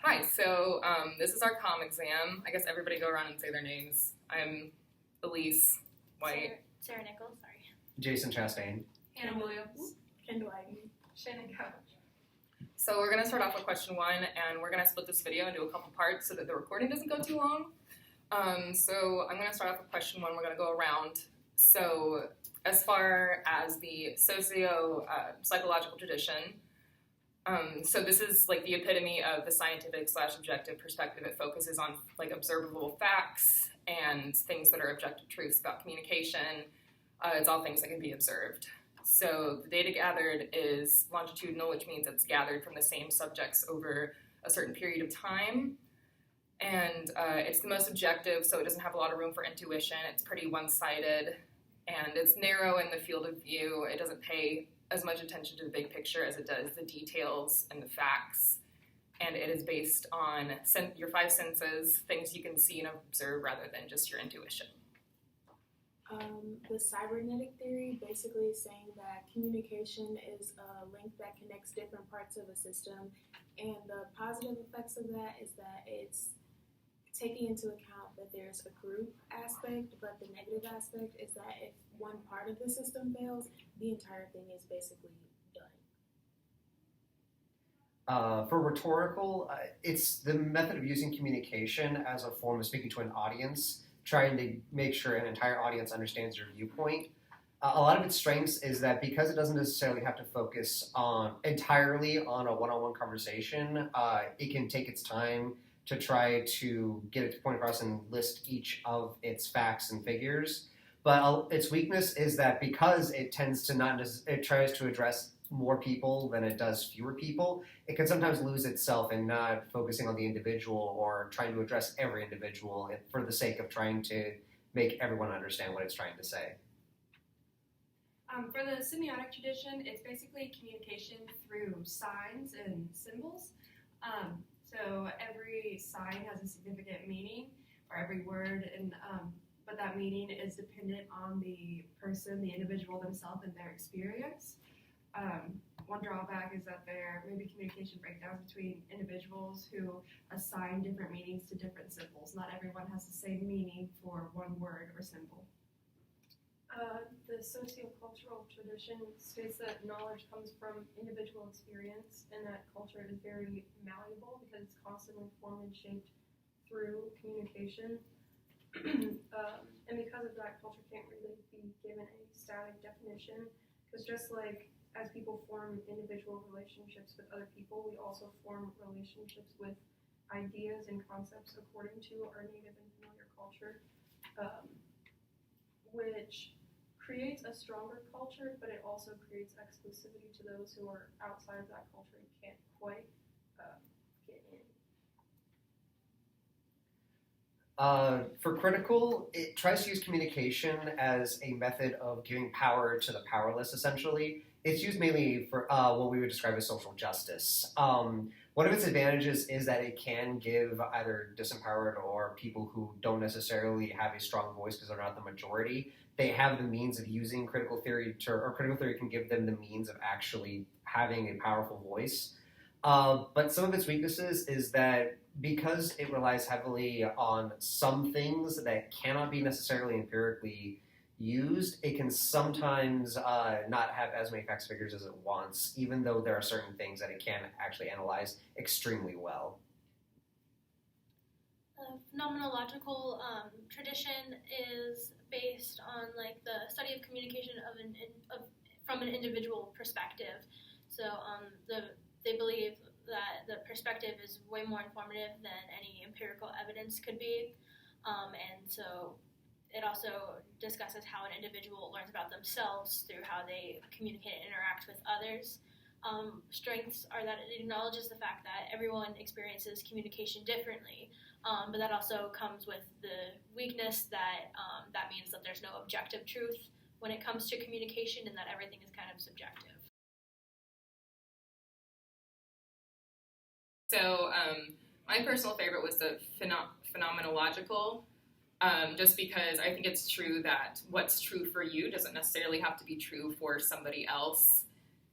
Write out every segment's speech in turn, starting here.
Hi, so this is our comm exam. I guess everybody go around and say their names. I'm Elise White. Sarah Nichols, sorry. Jason Chastain. Hannah Williams. Kendall Agnew. Shannon Couch. So we're going to start off with question one, and we're going to split this video into a couple parts so that the recording doesn't go too long. So I'm going to start off with question one. We're going to go around. So as far as the socio-psychological tradition, so this is like the epitome of the scientific/objective perspective. It focuses on like observable facts and things that are objective truths about communication. It's all things that can be observed. So the data gathered is longitudinal, which means it's gathered from the same subjects over a certain period of time. And it's the most objective, so it doesn't have a lot of room for intuition. It's pretty one-sided, and it's narrow in the field of view. It doesn't pay as much attention to the big picture as it does the details and the facts. And it is based on your five senses, things you can see and observe rather than just your intuition. The cybernetic theory basically is saying that communication is a link that connects different parts of a system, and the positive effects of that is that it's taking into account that there's a group aspect, but the negative aspect is that if one part of the system fails, the entire thing is basically done. For rhetorical, it's the method of using communication as a form of speaking to an audience, trying to make sure an entire audience understands your viewpoint. A lot of its strengths is that because it doesn't necessarily have to focus entirely on a one-on-one conversation, it can take its time to try to get its point across and list each of its facts and figures. But its weakness is that because it tends to it tries to address more people than it does fewer people, it can sometimes lose itself in not focusing on the individual or trying to address every individual for the sake of trying to make everyone understand what it's trying to say. For the semiotic tradition, it's basically communication through signs and symbols. So every sign has a significant meaning, or every word, and but that meaning is dependent on the person, the individual themselves, and their experience. One drawback is that there may be communication breakdowns between individuals who assign different meanings to different symbols. Not everyone has the same meaning for one word or symbol. The sociocultural tradition states that knowledge comes from individual experience and that culture is very malleable because it's constantly formed and shaped through communication. And because of that, culture can't really be given a static definition, because just like as people form individual relationships with other people, we also form relationships with ideas and concepts according to our native and familiar culture, which creates a stronger culture, but it also creates exclusivity to those who are outside of that culture and can't quite get in. For critical, it tries to use communication as a method of giving power to the powerless, essentially. It's used mainly for what we would describe as social justice. One of its advantages is that it can give either disempowered or people who don't necessarily have a strong voice because they're not the majority, they have the means of using critical theory, or critical theory can give them the means of actually having a powerful voice. But some of its weaknesses is that because it relies heavily on some things that cannot be necessarily empirically used, it can sometimes not have as many facts figures as it wants, even though there are certain things that it can actually analyze extremely well. Phenomenological tradition is based on like the study of communication from an individual perspective. So they believe that the perspective is way more informative than any empirical evidence could be, and so it also discusses how an individual learns about themselves through how they communicate and interact with others. Strengths are that it acknowledges the fact that everyone experiences communication differently, but that also comes with the weakness that that means that there's no objective truth when it comes to communication and that everything is kind of subjective. So my personal favorite was the phenomenological, just because I think it's true that what's true for you doesn't necessarily have to be true for somebody else,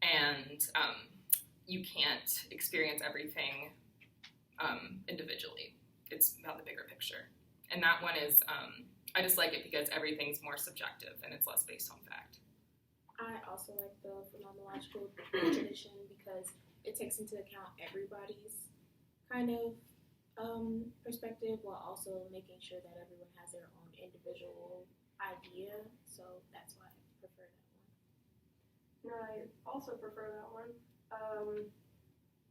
and you can't experience everything individually. It's about the bigger picture. And that one is, I just like it because everything's more subjective and it's less based on fact. I also like the phenomenological tradition because it takes into account everybody's kind of perspective while also making sure that everyone has their own individual idea. So that's why I prefer that one. And I also prefer that one.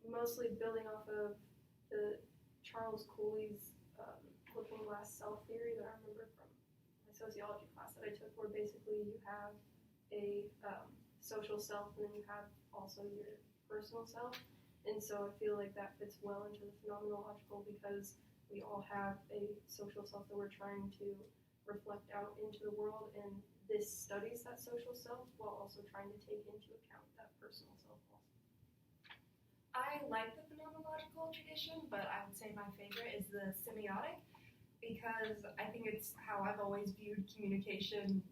Mostly building off of the Charles Cooley's looking glass self theory that I remember from my sociology class that I took, where basically you have a social self and then you have also your personal self. And so I feel like that fits well into the phenomenological because we all have a social self that we're trying to reflect out into the world, and this studies that social self while also trying to take into account that personal self also. I like the phenomenological tradition, but I would say my favorite is the semiotic because I think it's how I've always viewed communication,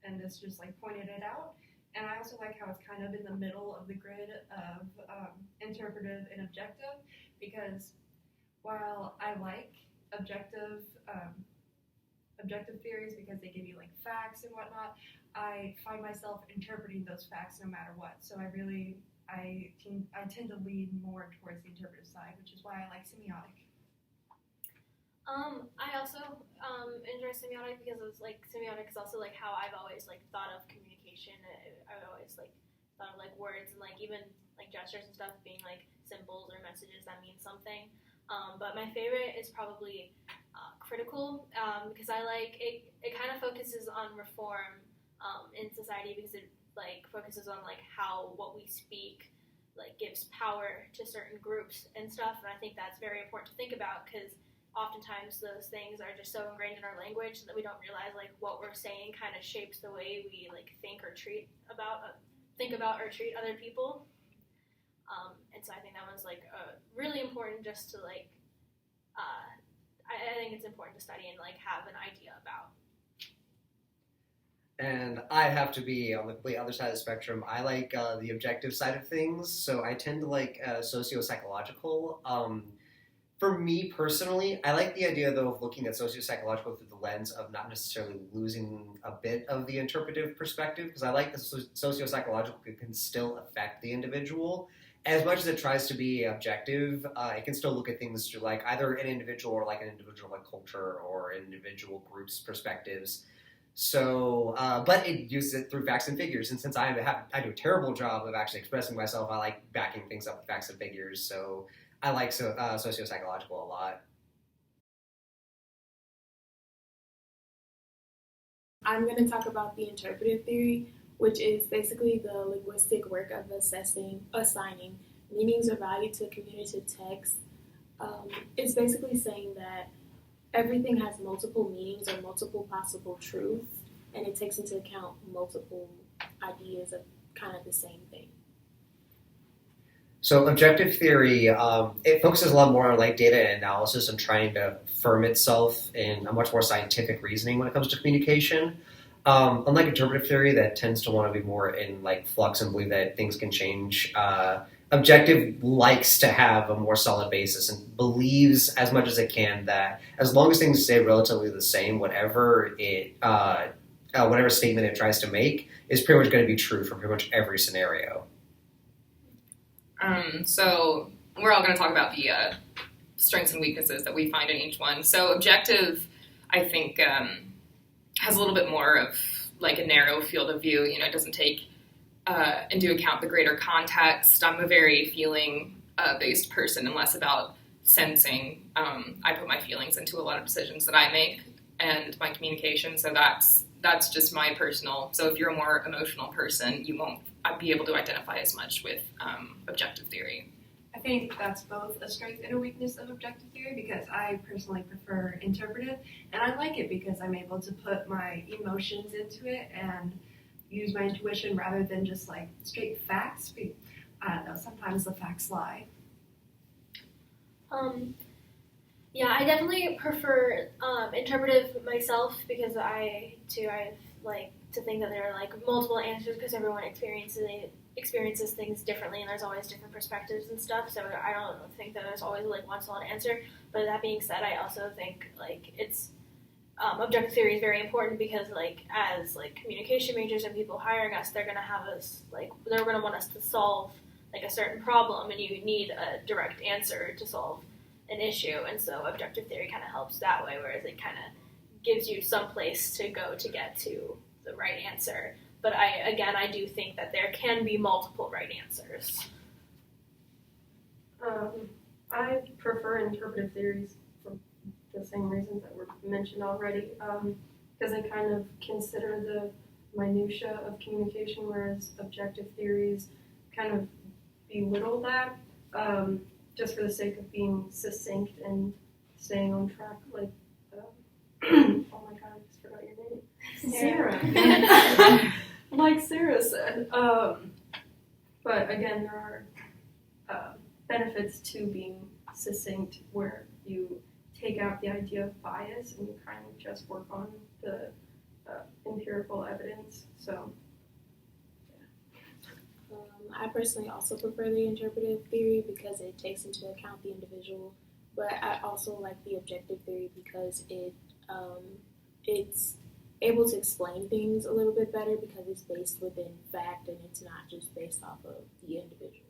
and this just like pointed it out. And I also like how it's kind of in the middle of the grid of interpretive and objective, because while I like objective theories because they give you like facts and whatnot, I find myself interpreting those facts no matter what. So I tend to lean more towards the interpretive side, which is why I like semiotic. I also enjoy semiotic because it's like semiotic is also like how I've always like thought of communication. I've always like thought of like words and like even like gestures and stuff being like symbols or messages that mean something. But my favorite is probably critical because I like it. It kind of focuses on reform in society because it like focuses on like how what we speak like gives power to certain groups and stuff. And I think that's very important to think about because oftentimes those things are just so ingrained in our language that we don't realize like what we're saying kind of shapes the way we like think about or treat other people. And so I think that one's like really important just to like I think it's important to study and like have an idea about. And I have to be on the complete other side of the spectrum. I like the objective side of things, so I tend to like socio-psychological. For me personally, I like the idea, though, of looking at socio-psychological through the lens of not necessarily losing a bit of the interpretive perspective, because I like the socio-psychological can still affect the individual. As much as it tries to be objective, it can still look at things through like either an individual or like an individual like culture or individual groups' perspectives. So, but it uses it through facts and figures, and since I do a terrible job of actually expressing myself, I like backing things up with facts and figures, so I like socio-psychological a lot. I'm going to talk about the interpretive theory, which is basically the linguistic work of assigning meanings or value to communicative text. It's basically saying that everything has multiple meanings or multiple possible truths, and it takes into account multiple ideas of kind of the same thing. So objective theory, it focuses a lot more on like data analysis and trying to affirm itself in a much more scientific reasoning when it comes to communication. Unlike interpretive theory that tends to want to be more in like flux and believe that things can change, objective likes to have a more solid basis and believes as much as it can that as long as things stay relatively the same, whatever statement it tries to make is pretty much going to be true for pretty much every scenario. So we're all going to talk about the strengths and weaknesses that we find in each one. So objective, I think, has a little bit more of like a narrow field of view. You know, it doesn't take into account the greater context. I'm a very feeling-based person and less about sensing. I put my feelings into a lot of decisions that I make and my communication. So that's just my personal. So if you're a more emotional person, you won't be able to identify as much with objective theory. I think that's both a strength and a weakness of objective theory because I personally prefer interpretive, and I like it because I'm able to put my emotions into it and use my intuition rather than just like straight facts. I don't know, sometimes the facts lie. Yeah, I definitely prefer interpretive myself because I like to think that there are like multiple answers because everyone experiences it experiences things differently, and there's always different perspectives and stuff. So I don't think that there's always like one solid answer. But that being said, I also think like it's objective theory is very important because like as like communication majors and people hiring us, they're gonna have us like they're gonna want us to solve like a certain problem, and you need a direct answer to solve an issue. And so objective theory kind of helps that way, whereas it kind of gives you some place to go to get to the right answer. But I do think that there can be multiple right answers. I prefer interpretive theories for the same reasons that were mentioned already, because they kind of consider the minutia of communication, whereas objective theories kind of belittle that, just for the sake of being succinct and staying on track. Like, oh my god, I just forgot your name. Sarah. Like Sarah said. But again, there are benefits to being succinct where you take out the idea of bias and you kind of just work on the empirical evidence. So, I personally also prefer the interpretive theory because it takes into account the individual, but I also like the objective theory because it's able to explain things a little bit better because it's based within fact and it's not just based off of the individual.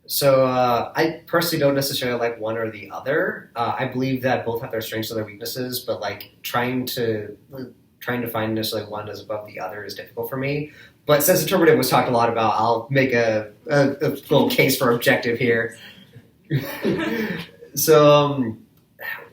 So I personally don't necessarily like one or the other. I believe that both have their strengths and their weaknesses, but like trying to find necessarily one as above the other is difficult for me. But since interpretive was talked a lot about, I'll make a little case for objective here. So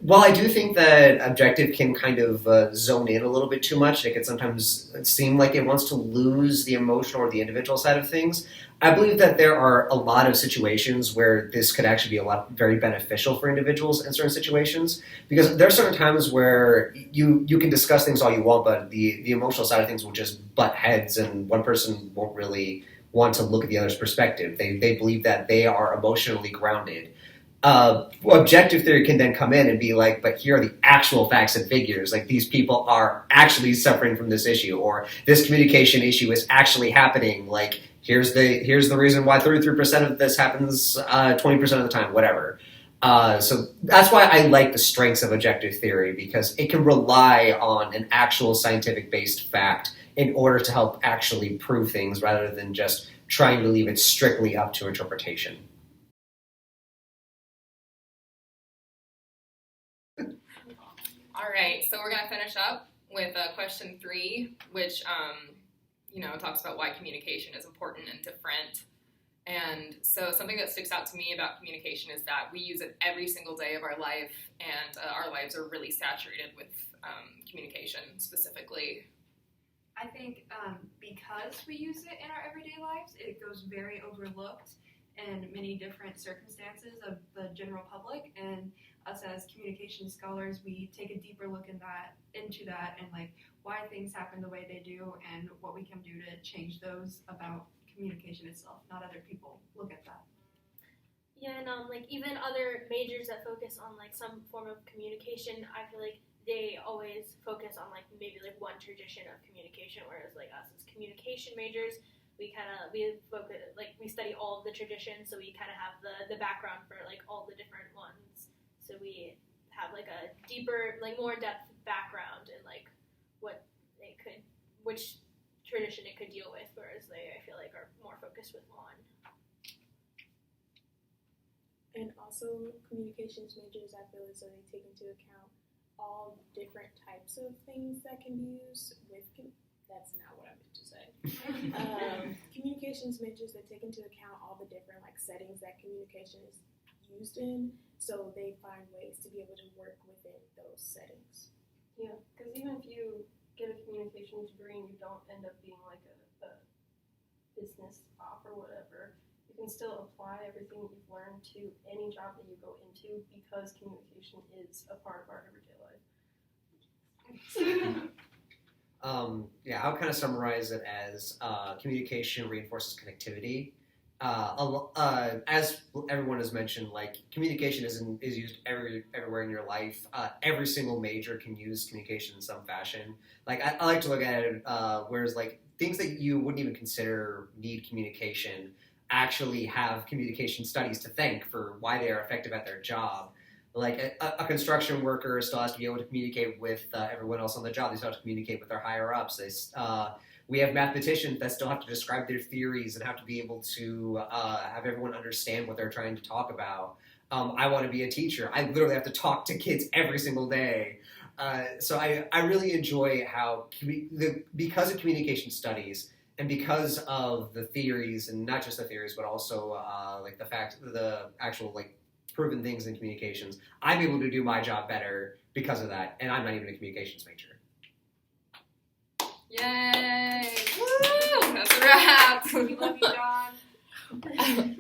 while I do think that objective can kind of zone in a little bit too much, it can sometimes seem like it wants to lose the emotional or the individual side of things, I believe that there are a lot of situations where this could actually be very beneficial for individuals in certain situations, because there are certain times where you can discuss things all you want, but the emotional side of things will just butt heads, and one person won't really want to look at the other's perspective. They believe that they are emotionally grounded. Objective theory can then come in and be like, but here are the actual facts and figures. Like, these people are actually suffering from this issue, or this communication issue is actually happening. Like, here's the reason why 33% of this happens 20% of the time, whatever. So that's why I like the strengths of objective theory, because it can rely on an actual scientific-based fact in order to help actually prove things rather than just trying to leave it strictly up to interpretation. All right, so we're gonna finish up with question 3, which talks about why communication is important and different. And so something that sticks out to me about communication is that we use it every single day of our life, and our lives are really saturated with communication specifically. I think because we use it in our everyday lives, it goes very overlooked in many different circumstances of the general public, and us as communication scholars, we take a deeper look into that and like why things happen the way they do and what we can do to change those about communication itself, not other people. Look at that. Yeah, and like even other majors that focus on like some form of communication, I feel like they always focus on like maybe like one tradition of communication, whereas like us as communication majors, we focus like we study all of the traditions, so we kind of have the background for like all the different ones. So we have like a deeper, like more in-depth background in like which tradition it could deal with, whereas they, I feel like, are more focused with one. And also, communications majors, I feel as though they take into account all different types of things that can be used with. That's not what I meant to say. Communications majors, they take into account all the different like settings that communication is used in, so they find ways to be able to work within those settings. Yeah, because even if you get a communications degree and you don't end up being like a business op or whatever, you can still apply everything that you've learned to any job that you go into because communication is a part of our everyday life. I'll kind of summarize it as communication reinforces connectivity. As everyone has mentioned, like communication is used everywhere in your life. Every single major can use communication in some fashion. Like I like to look at it, whereas like things that you wouldn't even consider need communication actually have communication studies to thank for why they are effective at their job. Like a construction worker still has to be able to communicate with everyone else on the job. They still have to communicate with their higher ups. We have mathematicians that still have to describe their theories and have to be able to have everyone understand what they're trying to talk about. I want to be a teacher. I literally have to talk to kids every single day. So I really enjoy how, because of communication studies and because of the theories, and not just the theories, but also like the actual like proven things in communications, I'm able to do my job better because of that, and I'm not even a communications major. Yay! Woo! That's a wrap. We love you, John.